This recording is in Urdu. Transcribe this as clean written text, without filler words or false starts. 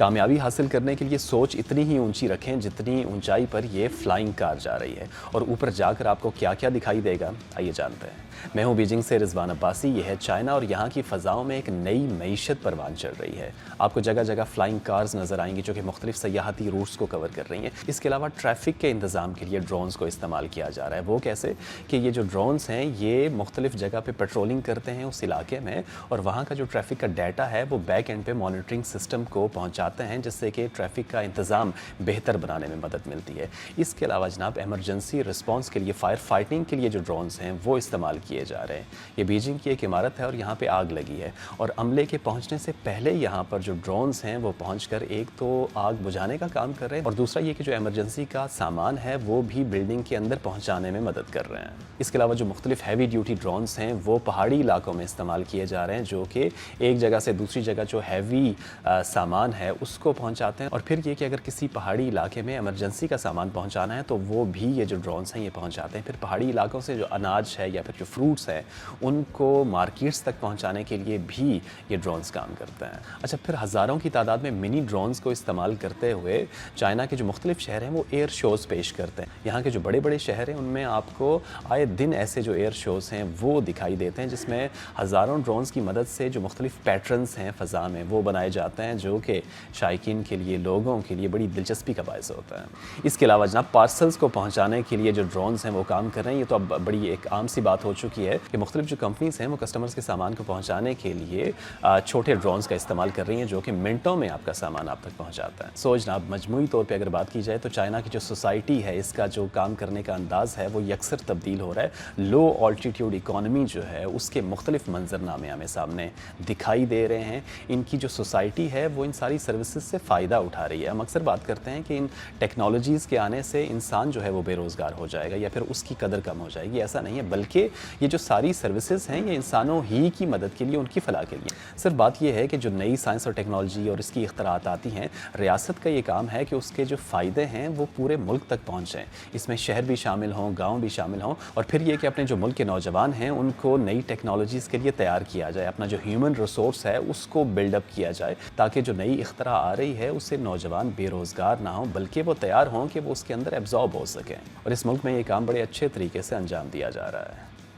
کامیابی حاصل کرنے کے لیے سوچ اتنی ہی اونچی رکھیں جتنی اونچائی پر یہ فلائنگ کار جا رہی ہے، اور اوپر جا کر آپ کو کیا کیا دکھائی دے گا، آئیے جانتے ہیں۔ میں ہوں بیجنگ سے رضوان عباسی، یہ ہے چائنا، اور یہاں کی فضاؤں میں ایک نئی معیشت پروان چڑھ رہی ہے۔ آپ کو جگہ جگہ فلائنگ کارز نظر آئیں گی جو کہ مختلف سیاحتی روٹس کو کور کر رہی ہیں۔ اس کے علاوہ ٹریفک کے انتظام کے لیے ڈرونز کو استعمال کیا جا رہا ہے۔ وہ کیسے کہ یہ جو ڈرونز ہیں یہ مختلف جگہ پہ پیٹرولنگ کرتے ہیں اس علاقے میں، اور وہاں کا جو ٹریفک کا ڈیٹا ہے وہ بیک اینڈ پہ مانیٹرنگ سسٹم کو پہنچاتے ہیں، جس سے کہ ٹریفک کا انتظام بہتر بنانے میں مدد ملتی ہے۔ اس کے علاوہ جناب ایمرجنسی رسپانس کے لیے، فائر فائٹنگ کے لیے جو ڈرونز ہیں وہ استعمال کیے جا رہے ہیں۔ یہ بیجنگ کی ایک عمارت ہے اور یہاں پہ آگ لگی ہے، اور عملے کے پہنچنے سے پہلے یہاں پر جو ڈرونز ہیں وہ پہنچ کر ایک تو آگ بجھانے کا کام کر رہے ہیں، اور دوسرا یہ کہ جو ایمرجنسی کا سامان ہے وہ بھی بلڈنگ کے اندر پہنچانے میں مدد کر رہے ہیں۔ اس کے علاوہ جو مختلف ہیوی ڈیوٹی ڈرونز ہیں وہ پہاڑی علاقوں میں استعمال کیے جا رہے ہیں، جو کہ ایک جگہ سے دوسری جگہ جو ہیوی سامان ہے اس کو پہنچاتے ہیں، اور پھر یہ کہ اگر کسی پہاڑی علاقے میں ایمرجنسی کا سامان پہنچانا ہے تو وہ بھی یہ جو ڈرونز ہیں یہ پہنچاتے ہیں۔ پھر پہاڑی علاقوں سے جو اناج ہے یا پھر جو فروٹس ہیں ان کو مارکیٹس تک پہنچانے کے لیے بھی یہ ڈرونز کام کرتے ہیں۔ اچھا، پھر ہزاروں کی تعداد میں منی ڈرونز کو استعمال کرتے ہوئے چائنا کے جو مختلف شہر ہیں وہ ایئر شوز پیش کرتے ہیں۔ یہاں کے جو بڑے بڑے شہر ہیں ان میں آپ کو آئے دن ایسے جو ایئر شوز ہیں وہ دکھائی دیتے ہیں، جس میں ہزاروں ڈرونز کی مدد سے جو مختلف پیٹرنز ہیں فضا میں وہ بنائے جاتے ہیں، جو کہ شائقین کے لیے، لوگوں کے لیے بڑی دلچسپی کا باعث ہوتا ہے۔ اس کے علاوہ جناب پارسلز کو پہنچانے کے لیے جو ڈرونز ہیں وہ کام کر رہے ہیں۔ یہ تو اب بڑی ایک عام سی بات ہو چکی ہے کہ مختلف جو کمپنیز ہیں وہ کسٹمرز کے سامان کو پہنچانے کے لیے چھوٹے ڈرونز کا استعمال کر رہی ہیں، جو کہ منٹوں میں آپ کا سامان آپ تک پہنچاتا ہے۔ سو جناب مجموعی طور پہ اگر بات کی جائے تو چائنا کی جو سوسائٹی ہے اس کا جو کام کرنے کا انداز ہے وہ یکسر تبدیل ہو رہا ہے۔ لو آلٹیٹیوڈ اکانومی جو ہے اس کے مختلف منظرنامے ہمیں سامنے دکھائی دے رہے ہیں۔ ان کی جو سوسائٹی ہے وہ ان ساری سروسز سے فائدہ اٹھا رہی ہے۔ ہم اکثر بات کرتے ہیں کہ ان ٹیکنالوجیز کے آنے سے انسان جو ہے وہ بے روزگار ہو جائے گا یا پھر اس کی قدر کم ہو جائے گی، ایسا نہیں ہے، بلکہ یہ جو ساری سروسز ہیں یہ انسانوں ہی کی مدد کے لیے، ان کی فلاح کے لیے۔ صرف بات یہ ہے کہ جو نئی سائنس اور ٹیکنالوجی اور اس کی اختراعات آتی ہیں، ریاست کا یہ کام ہے کہ اس کے جو فائدے ہیں وہ پورے ملک تک پہنچیں۔ اس میں شہر بھی شامل ہوں، گاؤں بھی شامل ہوں، اور پھر یہ کہ اپنے جو ملک کے نوجوان ہیں ان کو نئی ٹیکنالوجیز کے لیے تیار کیا جائے، اپنا جو ہیومن ریسورس ہے اس کو بلڈ اپ کیا جائے، تاکہ جو نئی اختراع آ رہی ہے اس سے نوجوان بے روزگار نہ ہوں، بلکہ وہ تیار ہوں کہ وہ اس کے اندر ایبزارب ہو سکیں، اور اس ملک میں یہ کام بڑے اچھے طریقے سے انجام دیا جا رہا ہے۔